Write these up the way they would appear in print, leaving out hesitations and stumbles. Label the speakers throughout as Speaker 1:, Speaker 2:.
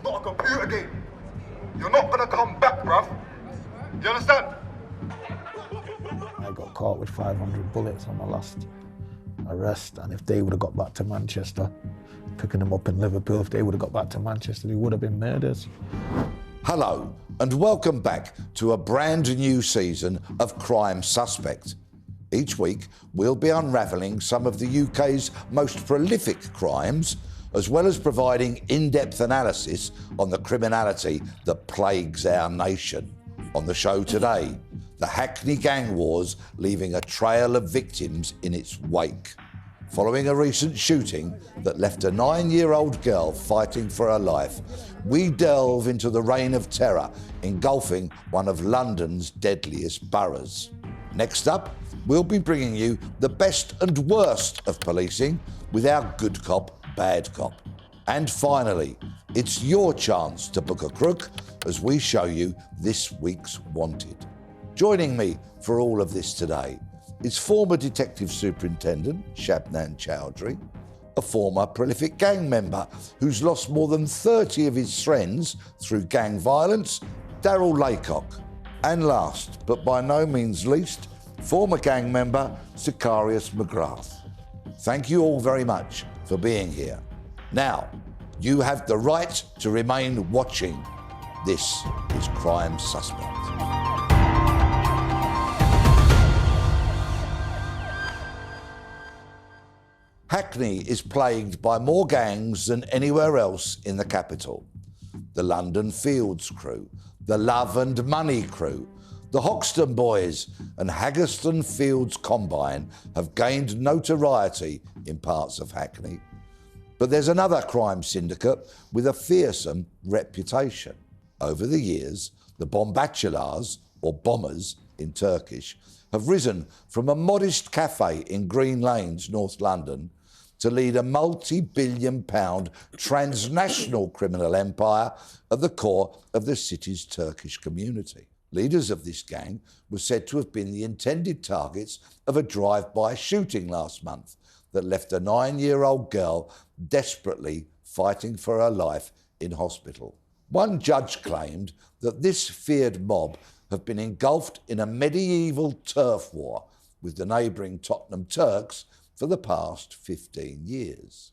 Speaker 1: not a computer game. You're not gonna come back, bruv. Do you understand?
Speaker 2: I got caught with 500 bullets on my last arrest, and if they would have got back to Manchester, picking them up in Liverpool, if they would have got back to Manchester, they would have been murders.
Speaker 3: Hello, and welcome back to a brand new season of Crime Suspect. Each week, we'll be unravelling some of the UK's most prolific crimes, as well as providing in-depth analysis on the criminality that plagues our nation. On the show today, the Hackney gang wars leaving a trail of victims in its wake. Following a recent shooting that left a 9-year-old girl fighting for her life, we delve into the reign of terror engulfing one of London's deadliest boroughs. Next up, we'll be bringing you the best and worst of policing with our good cop, bad cop. And finally, it's your chance to book a crook as we show you this week's Wanted. Joining me for all of this today is former Detective Superintendent Shabnam Chaudhri, a former prolific gang member who's lost more than 30 of his friends through gang violence, Darryl Laycock, and last, but by no means least, former gang member Sicarius McGrath. Thank you all very much for being here. Now, you have the right to remain watching. This is Crime Suspect. Hackney is plagued by more gangs than anywhere else in the capital. The London Fields crew, the Love and Money crew, the Hoxton Boys and Haggerston Fields Combine have gained notoriety in parts of Hackney. But there's another crime syndicate with a fearsome reputation. Over the years, the Bombachilars, or Bombers in Turkish, have risen from a modest cafe in Green Lanes, North London, to lead a multi-billion-pound transnational criminal empire at the core of the city's Turkish community. Leaders of this gang were said to have been the intended targets of a drive-by shooting last month that left a 9-year-old girl desperately fighting for her life in hospital. One judge claimed that this feared mob have been engulfed in a medieval turf war with the neighbouring Tottenham Turks for the past 15 years.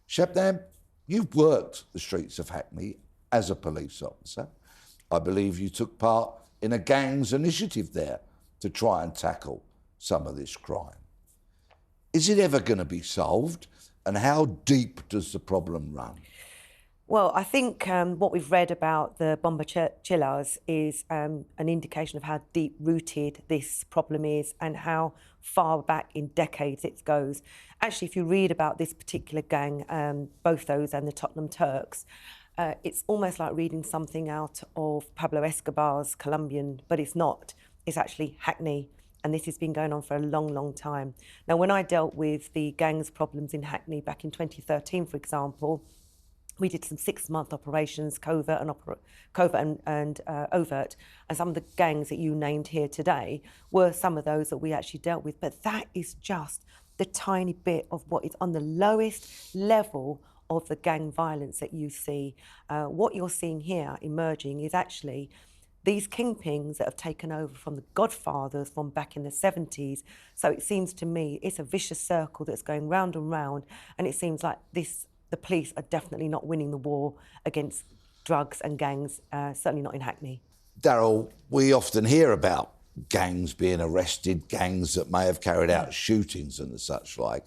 Speaker 3: Shabnam, you've worked the streets of Hackney as a police officer. I believe you took part in a gang's initiative there to try and tackle some of this crime. Is it ever going to be solved, and how deep does the problem run?
Speaker 4: Well, I think what we've read about the Bombachilars is an indication of how deep-rooted this problem is and how far back in decades it goes. Actually, if you read about this particular gang, both those and the Tottenham Turks, it's almost like reading something out of Pablo Escobar's Colombian, but it's not. It's actually Hackney, and this has been going on for a long, long time. Now, when I dealt with the gangs problems in Hackney back in 2013, for example, we did some 6-month operations, covert and overt, and some of the gangs that you named here today were some of those that we actually dealt with. But that is just the tiny bit of what is on the lowest level of the gang violence that you see. What you're seeing here emerging is actually these kingpins that have taken over from the godfathers from back in the 70s. So it seems to me it's a vicious circle that's going round and round, and it seems like the police are definitely not winning the war against drugs and gangs, certainly not in Hackney.
Speaker 3: Darryl, we often hear about gangs being arrested, gangs that may have carried out shootings and the such like,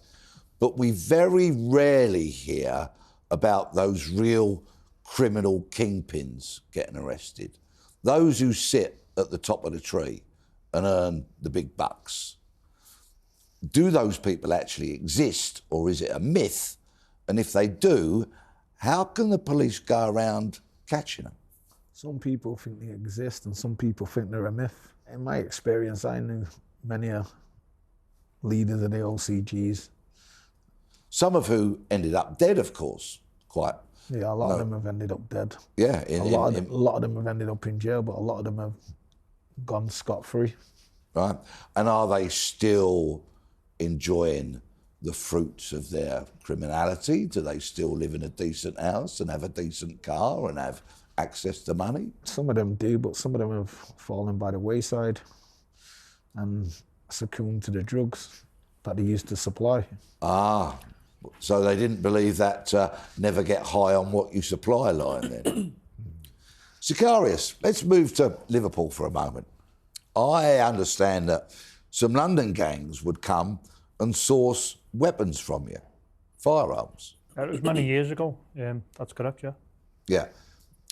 Speaker 3: but we very rarely hear about those real criminal kingpins getting arrested, those who sit at the top of the tree and earn the big bucks. Do those people actually exist, or is it a myth? And if they do, how can the police go around catching them?
Speaker 2: Some people think they exist and some people think they're a myth. In my experience, I knew many leaders of the OCGs.
Speaker 3: Some of who ended up dead, of course, quite.
Speaker 2: Yeah, a lot of them have ended up dead.
Speaker 3: Yeah.
Speaker 2: A lot of them have ended up in jail, but a lot of them have gone scot-free.
Speaker 3: Right. And are they still enjoying the fruits of their criminality? Do they still live in a decent house and have a decent car and have access to money?
Speaker 2: Some of them do, but some of them have fallen by the wayside and succumbed to the drugs that they used to supply.
Speaker 3: Ah, so they didn't believe that never get high on what you supply line then. Sicarius, let's move to Liverpool for a moment. I understand that some London gangs would come and source weapons from you, firearms.
Speaker 5: It was many years ago, that's correct, yeah.
Speaker 3: Yeah.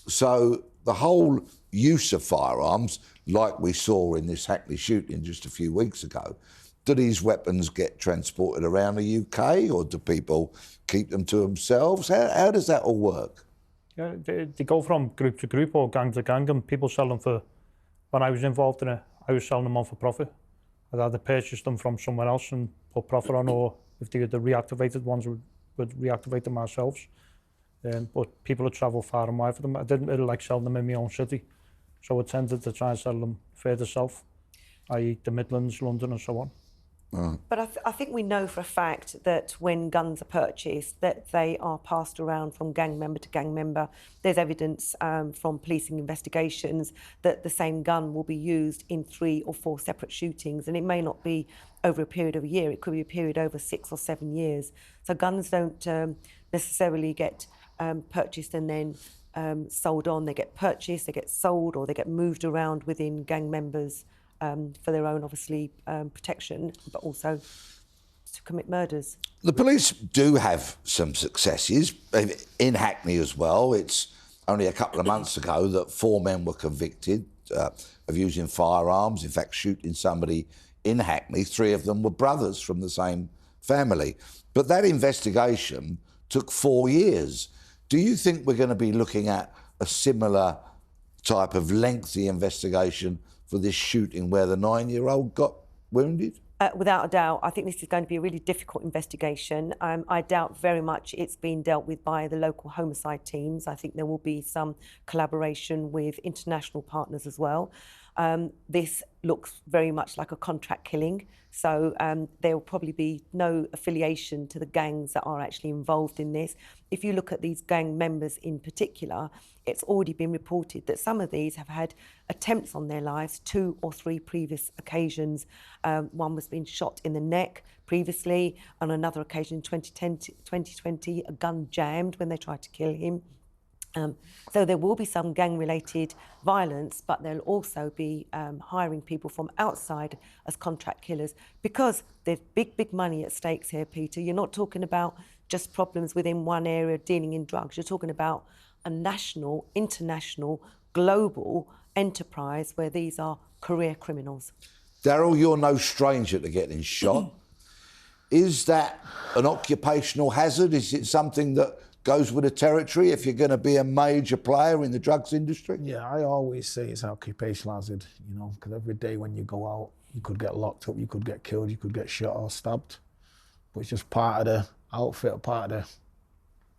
Speaker 3: So the whole use of firearms, like we saw in this Hackney shooting just a few weeks ago, do these weapons get transported around the UK or do people keep them to themselves? How does that all work?
Speaker 5: Yeah, they go from group to group or gang to gang, and people sell them for, when I was involved in it, I was selling them on for profit. I'd either purchase them from somewhere else and put profit on, or if they were the reactivated ones, we'd reactivate them ourselves. But people would travel far and wide for them. I didn't really like selling them in my own city, so I tended to try and sell them further south, i.e. the Midlands, London and so on.
Speaker 4: But I think we know for a fact that when guns are purchased, that they are passed around from gang member to gang member. There's evidence from policing investigations that the same gun will be used in 3 or 4 separate shootings, and it may not be over a period of a year, it could be a period over 6 or 7 years. So guns don't necessarily get purchased and then sold on. They get purchased, they get sold, or they get moved around within gang members for their own, obviously, protection, but also to commit murders. The
Speaker 3: police do have some successes in Hackney as well. It's only a couple of months ago that 4 men were convicted of using firearms, in fact, shooting somebody in Hackney. 3 of them were brothers from the same family. But that investigation took 4 years. Do you think we're going to be looking at a similar type of lengthy investigation for this shooting where the 9-year-old got wounded?
Speaker 4: Without a doubt, I think this is going to be a really difficult investigation. I doubt very much it's been dealt with by the local homicide teams. I think there will be some collaboration with international partners as well. This looks very much like a contract killing, so there will probably be no affiliation to the gangs that are actually involved in this. If you look at these gang members in particular, it's already been reported that some of these have had attempts on their lives, 2 or 3 previous occasions. One was being shot in the neck previously. On another occasion in 2020, a gun jammed when they tried to kill him. So there will be some gang-related violence, but there'll also be hiring people from outside as contract killers, because there's big money at stakes here, Peter. You're not talking about just problems within one area dealing in drugs. You're talking about a national, international, global enterprise where these are career criminals.
Speaker 3: Darryl, you're no stranger to getting shot. Is that an occupational hazard? Is it something that goes with the territory if you're going to be a major player in the drugs industry?
Speaker 2: Yeah, I always say it's occupational hazard, you know, because every day when you go out, you could get locked up, you could get killed, you could get shot or stabbed. But it's just part of the outfit, part of the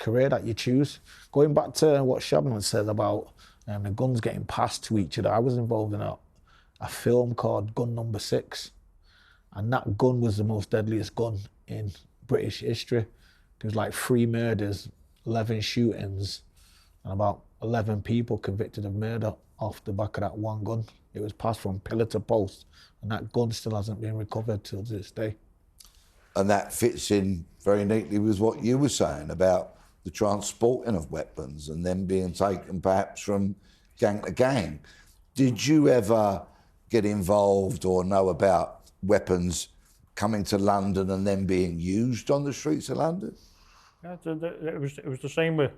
Speaker 2: career that you choose. Going back to what Shabnam said about the guns getting passed to each other, I was involved in a film called Gun Number 6, and that gun was the most deadliest gun in British history. There was like 3 murders, 11 shootings, and about 11 people convicted of murder off the back of that one gun. It was passed from pillar to post, and that gun still hasn't been recovered till this day.
Speaker 3: And that fits in very neatly with what you were saying about the transporting of weapons and them being taken perhaps from gang to gang. Did you ever get involved or know about weapons coming to London and then being used on the streets of London?
Speaker 5: Yeah, it was the same with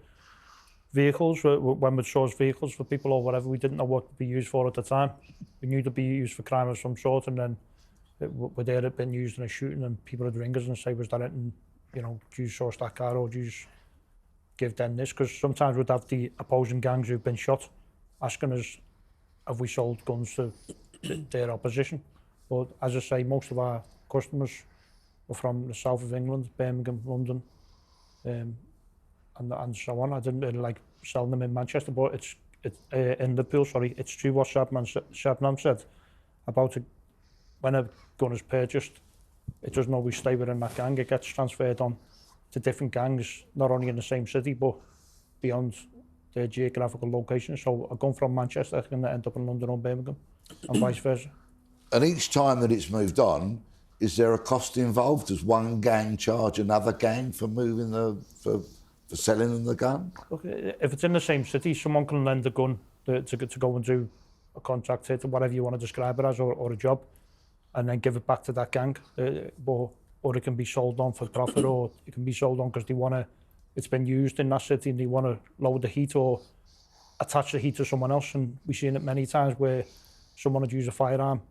Speaker 5: vehicles. When we'd source vehicles for people or whatever, we didn't know what to be used for at the time. We knew to be used for crime of some sort, and then we'd heard it been used in a shooting, and people would ring us and say, was that it? And, you know, do you source that car, or do you give them this? Because sometimes we'd have the opposing gangs who've been shot asking us, have we sold guns to their opposition? But as I say, most of our customers were from the south of England, Birmingham, London, and so on. I didn't really like selling them in Manchester, but it's in Liverpool. Sorry, it's true what Shabnam said about when a gun is purchased, it doesn't always stay within that gang. It gets transferred on to different gangs, not only in the same city, but beyond their geographical location. So a gun from Manchester can end up in London or Birmingham, and vice versa.
Speaker 3: And each time that it's moved on, is there a cost involved? Does one gang charge another gang for moving for selling them the gun?
Speaker 5: Look, if it's in the same city, someone can lend a gun to go and do a contract hit, or whatever you want to describe it as, or a job, and then give it back to that gang. Or it can be sold on for profit, or it can be sold on because they want to, it's been used in that city and they want to lower the heat or attach the heat to someone else. And we've seen it many times where someone would use a firearm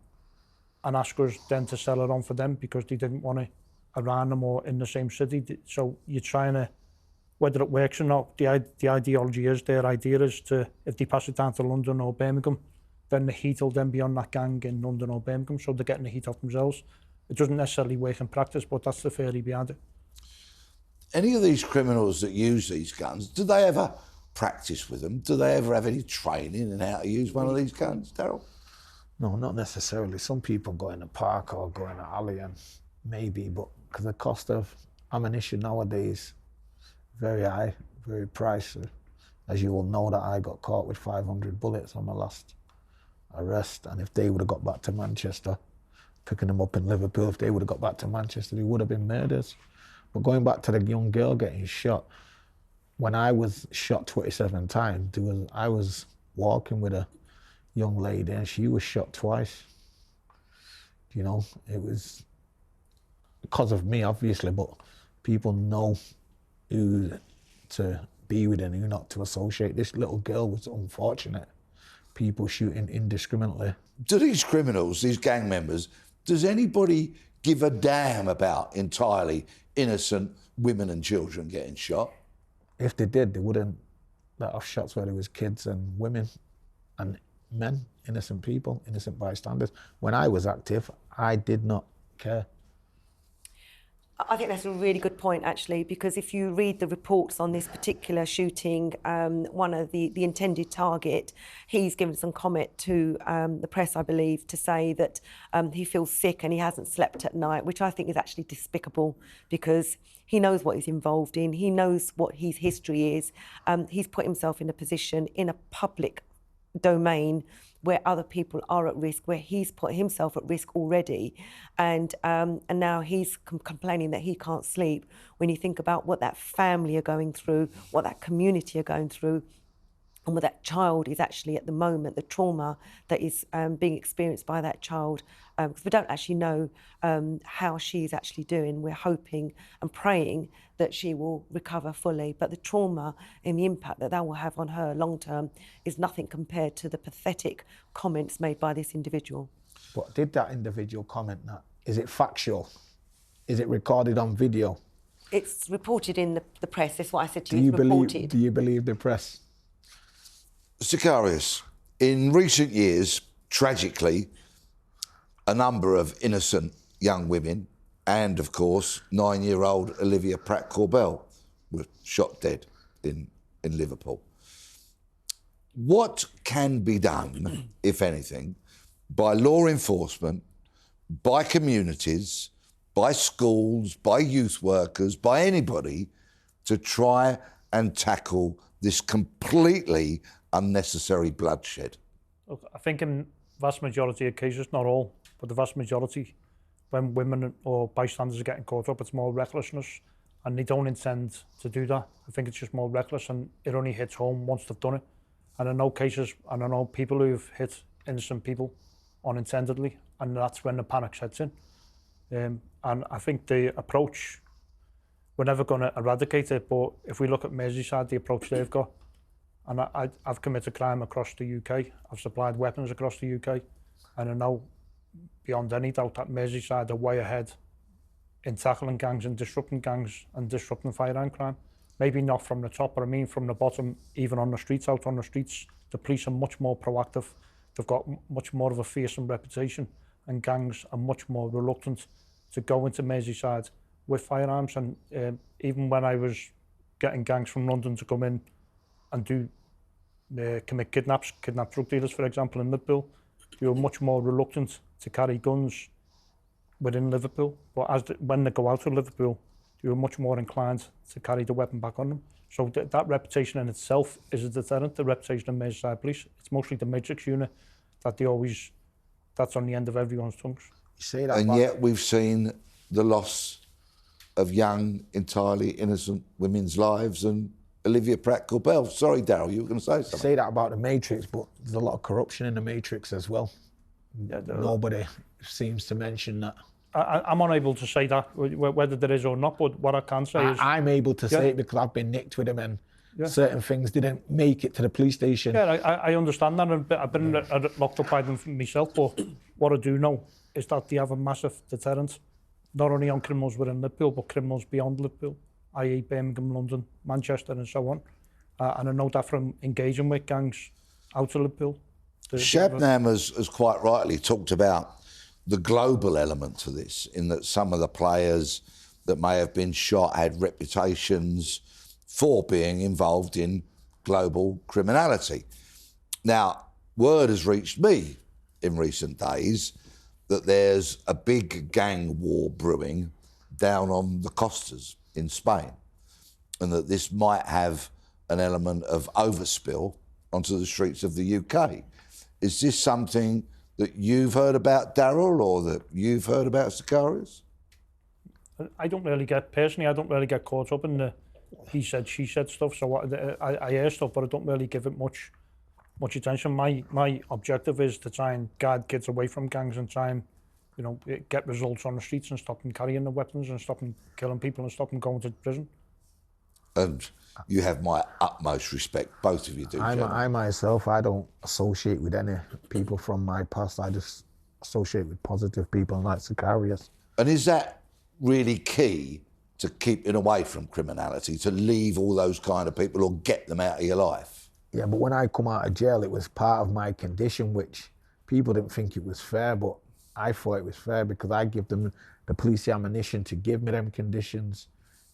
Speaker 5: and ask us then to sell it on for them because they didn't want it around them or in the same city. So you're trying to, whether it works or not, the ideology is, their idea is to, if they pass it down to London or Birmingham, then the heat will then be on that gang in London or Birmingham, so they're getting the heat off themselves. It doesn't necessarily work in practice, but that's the theory behind it.
Speaker 3: Any of these criminals that use these guns, do they ever practice with them? Do they ever have any training in how to use one of these guns, Darryl?
Speaker 2: No, not necessarily. Some people go in a park or go in an alley and maybe, but because the cost of ammunition nowadays, very high, very pricey. As you will know that I got caught with 500 bullets on my last arrest, and if they would have got back to Manchester, picking them up in Liverpool, if they would have got back to Manchester, they would have been murders. But going back to the young girl getting shot, when I was shot 27 times, I was walking with a young lady and she was shot twice. You know, it was because of me, obviously, but people know who to be with and who not to associate. This little girl was unfortunate. People shooting indiscriminately.
Speaker 3: Do these criminals, these gang members, does anybody give a damn about entirely innocent women and children getting shot?
Speaker 2: If they did, they wouldn't let off shots where there was kids and women and men, innocent people, innocent bystanders. When I was active, I did not care.
Speaker 4: I think that's a really good point, actually, because if you read the reports on this particular shooting, one of the intended target, he's given some comment to the press, I believe, to say that he feels sick and he hasn't slept at night, which I think is actually despicable because he knows what he's involved in. He knows what his history is. He's put himself in a position in a public domain where other people are at risk, where he's put himself at risk already, and now he's complaining that he can't sleep. When you think about what that family are going through, what that community are going through, and what that child is actually at the moment, the trauma that is being experienced by that child, because we don't actually know how she's actually doing. We're hoping and praying that she will recover fully, but the trauma and the impact that will have on her long term is nothing compared to the pathetic comments made by this individual.
Speaker 2: But did that individual comment that? Is it factual? Is it recorded on video?
Speaker 4: It's reported in the press. That's what I said to you. It's reported.
Speaker 2: Do you believe the press?
Speaker 3: Sicarius, in recent years, tragically, a number of innocent young women and, of course, 9-year-old Olivia Pratt-Corbell were shot dead in Liverpool. What can be done, if anything, by law enforcement, by communities, by schools, by youth workers, by anybody, to try and tackle this completely unnecessary bloodshed?
Speaker 5: Look, I think in vast majority of cases, not all, but the vast majority, when women or bystanders are getting caught up, it's more recklessness, and they don't intend to do that. I think it's just more reckless, and it only hits home once they've done it. And I know cases, and I know people who've hit innocent people unintendedly, and that's when the panic sets in. And I think the approach, we're never going to eradicate it, but if we look at Merseyside, the approach they've got, and I've committed crime across the UK, I've supplied weapons across the UK, and I know beyond any doubt that Merseyside are way ahead in tackling gangs and disrupting firearm crime. Maybe not from the top, but I mean from the bottom, even on the streets, out on the streets. The police are much more proactive. They've got much more of a fearsome reputation, and gangs are much more reluctant to go into Merseyside with firearms. And even when I was getting gangs from London to come in and commit kidnap drug dealers, for example, in Liverpool, they were much more reluctant to carry guns within Liverpool, but when they go out of Liverpool, they were much more inclined to carry the weapon back on them. So that reputation in itself is a deterrent, the reputation of Merseyside Police. It's mostly the Matrix unit that that's on the end of everyone's tongues.
Speaker 2: You say that,
Speaker 3: and yet we've seen the loss of young, entirely innocent women's lives, and Olivia Pratt-Corbell. Sorry, Darryl, you were going to say something.
Speaker 2: You say that about the Matrix, but there's a lot of corruption in the Matrix as well.
Speaker 5: Yeah,
Speaker 2: Nobody seems to mention that.
Speaker 5: I'm unable to say that, whether there is or not, but what I can say is...
Speaker 2: I'm able to say it because I've been nicked with him, and certain things didn't make it to the police station.
Speaker 5: Yeah, I understand that, and I've been locked up by them myself, but what I do know is that they have a massive deterrent, not only on criminals within Liverpool, but criminals beyond Liverpool, i.e. Birmingham, London, Manchester and so on. And I know that from engaging with gangs out of Liverpool.
Speaker 3: Shabnam has quite rightly talked about the global element to this, in that some of the players that may have been shot had reputations for being involved in global criminality. Now, word has reached me in recent days that there's a big gang war brewing down on the Costas in Spain, and that this might have an element of overspill onto the streets of the UK. Is this something that you've heard about, Darryl, or that you've heard about, Sicarius?
Speaker 5: I don't really get caught up in the he said, she said stuff, so I hear stuff, but I don't really give it much attention. My objective is to try and guide kids away from gangs and try and, you know, get results on the streets and stop them carrying the weapons and stop them killing people and stop them going to prison.
Speaker 3: And you have my utmost respect, both of you do.
Speaker 2: I myself, I don't associate with any people from my past. I just associate with positive people like Sicarius.
Speaker 3: And is that really key to keeping away from criminality, to leave all those kind of people or get them out of your life?
Speaker 2: Yeah, but when I come out of jail, it was part of my condition, which people didn't think it was fair, but I thought it was fair because I give them the police the ammunition to give me them conditions.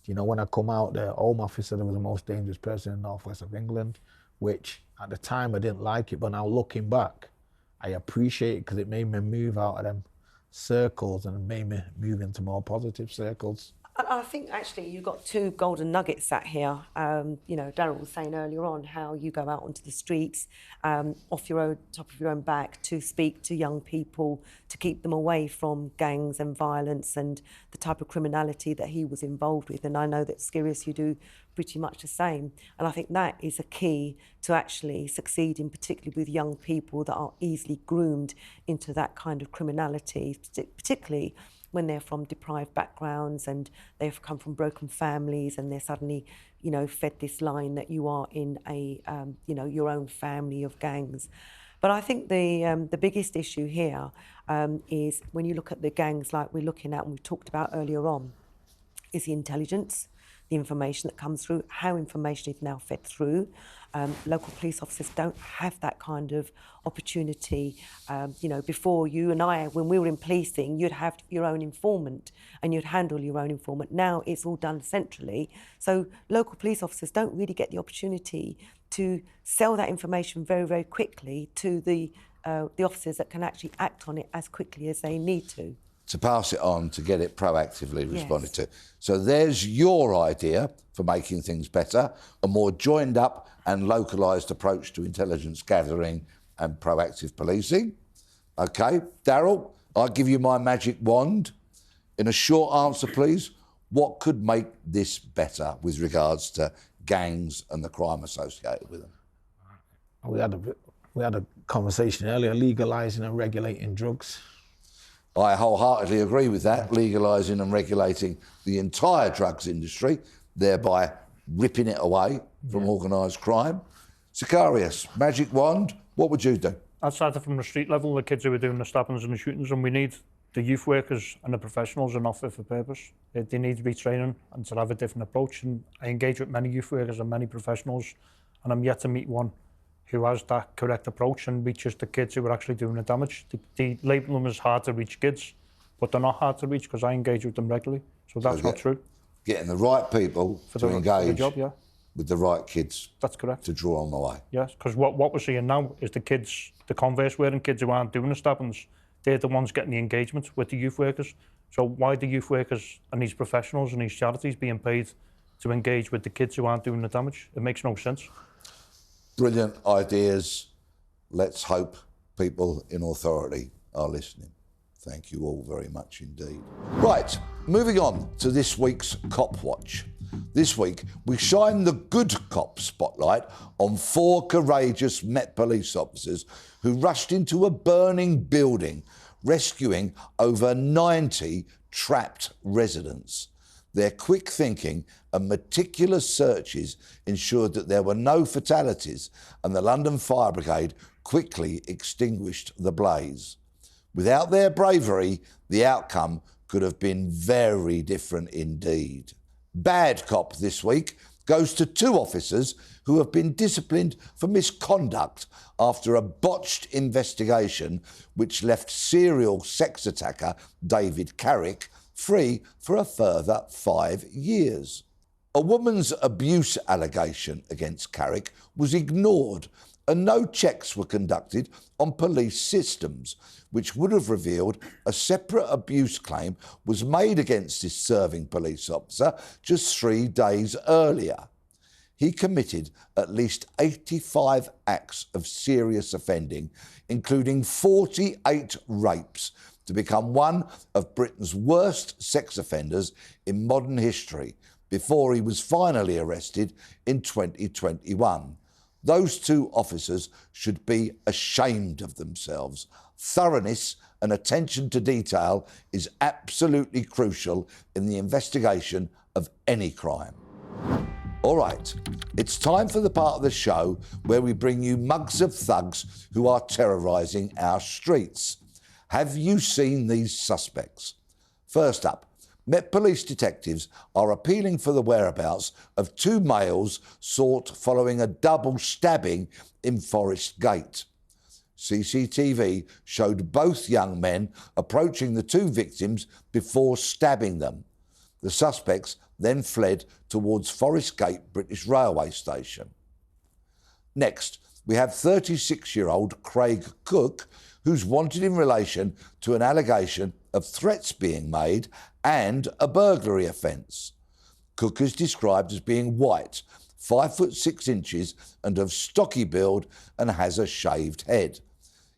Speaker 2: You know, when I come out, the Home Office said I was the most dangerous person in the northwest of England, which at the time I didn't like it, but now looking back, I appreciate it because it made me move out of them circles and made me move into more positive circles.
Speaker 4: I think actually you got two golden nuggets sat here. You know, Darryl was saying earlier on how you go out onto the streets off your own, top of your own back, to speak to young people, to keep them away from gangs and violence and the type of criminality that he was involved with. And I know that Sicarius, you do pretty much the same. And I think that is a key to actually succeeding, particularly with young people that are easily groomed into that kind of criminality, particularly when they're from deprived backgrounds and they've come from broken families and they're suddenly, you know, fed this line that you are in a, you know, your own family of gangs. But I think the biggest issue here is when you look at the gangs like we're looking at and we talked about earlier on, is the intelligence, the information that comes through, how information is now fed through. Local police officers don't have that kind of opportunity. You know, before you and I, when we were in policing, you'd have your own informant and you'd handle your own informant. Now it's all done centrally. So local police officers don't really get the opportunity to sell that information very, very quickly to the officers that can actually act on it as quickly as they need to.
Speaker 3: To pass it on, to get it proactively responded to. So there's your idea for making things better, a more joined up and localised approach to intelligence gathering and proactive policing. OK, Darryl, I'll give you my magic wand. In a short answer, please, what could make this better with regards to gangs and the crime associated with them?
Speaker 2: We had a conversation earlier, legalising and regulating drugs.
Speaker 3: I wholeheartedly agree with that, legalising and regulating the entire drugs industry, thereby ripping it away from organised crime. Sicarius, magic wand, what would you do?
Speaker 5: I started from the street level, the kids who were doing the stabbings and the shootings, and we need the youth workers and the professionals are not fit for purpose. They need to be training and to have a different approach, and I engage with many youth workers and many professionals, and I'm yet to meet one who has that correct approach and reaches the kids who are actually doing the damage. They label them as hard to reach kids, but they're not hard to reach because I engage with them regularly. So that's not true.
Speaker 3: Getting the right people to engage
Speaker 5: job,
Speaker 3: with the right kids.
Speaker 5: That's correct.
Speaker 3: To draw on the way.
Speaker 5: Yes, because what we're seeing now is the kids, the converse wearing kids who aren't doing the stabbings, they're the ones getting the engagement with the youth workers. So why do youth workers and these professionals and these charities being paid to engage with the kids who aren't doing the damage? It makes no sense.
Speaker 3: Brilliant ideas. Let's hope people in authority are listening. Thank you all very much indeed. Right, moving on to this week's Cop Watch. This week, we shine the good cop spotlight on 4 courageous Met police officers who rushed into a burning building, rescuing over 90 trapped residents. Their quick thinking and meticulous searches ensured that there were no fatalities, and the London Fire Brigade quickly extinguished the blaze. Without their bravery, the outcome could have been very different indeed. Bad cop this week goes to 2 officers who have been disciplined for misconduct after a botched investigation which left serial sex attacker David Carrick free for a further 5 years. A woman's abuse allegation against Carrick was ignored, and no checks were conducted on police systems, which would have revealed a separate abuse claim was made against this serving police officer just 3 days earlier. He committed at least 85 acts of serious offending, including 48 rapes, to become one of Britain's worst sex offenders in modern history, before he was finally arrested in 2021. Those 2 officers should be ashamed of themselves. Thoroughness and attention to detail is absolutely crucial in the investigation of any crime. All right, it's time for the part of the show where we bring you mugs of thugs who are terrorising our streets. Have you seen these suspects? First up, Met Police detectives are appealing for the whereabouts of 2 males sought following a double stabbing in Forest Gate. CCTV showed both young men approaching the 2 victims before stabbing them. The suspects then fled towards Forest Gate British Railway Station. Next, we have 36-year-old Craig Cook, who's wanted in relation to an allegation of threats being made and a burglary offence. Cook is described as being white, 5 foot 6 inches and of stocky build, and has a shaved head.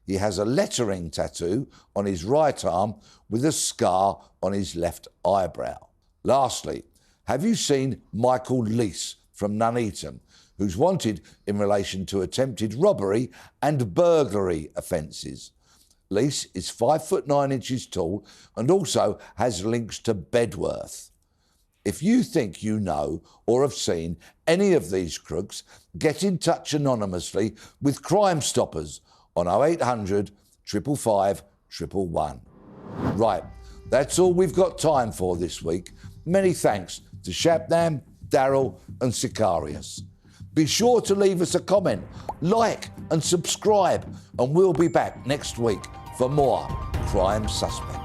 Speaker 3: He has a lettering tattoo on his right arm with a scar on his left eyebrow. Lastly, have you seen Michael Leese from Nuneaton, who's wanted in relation to attempted robbery and burglary offences? Leese is 5 foot 9 inches tall and also has links to Bedworth. If you think you know or have seen any of these crooks, get in touch anonymously with Crime Stoppers on 0800 555 111. Right, that's all we've got time for this week. Many thanks to Shabnam, Darryl and Sicarius. Be sure to leave us a comment, like and subscribe, and we'll be back next week for more Crime Suspects.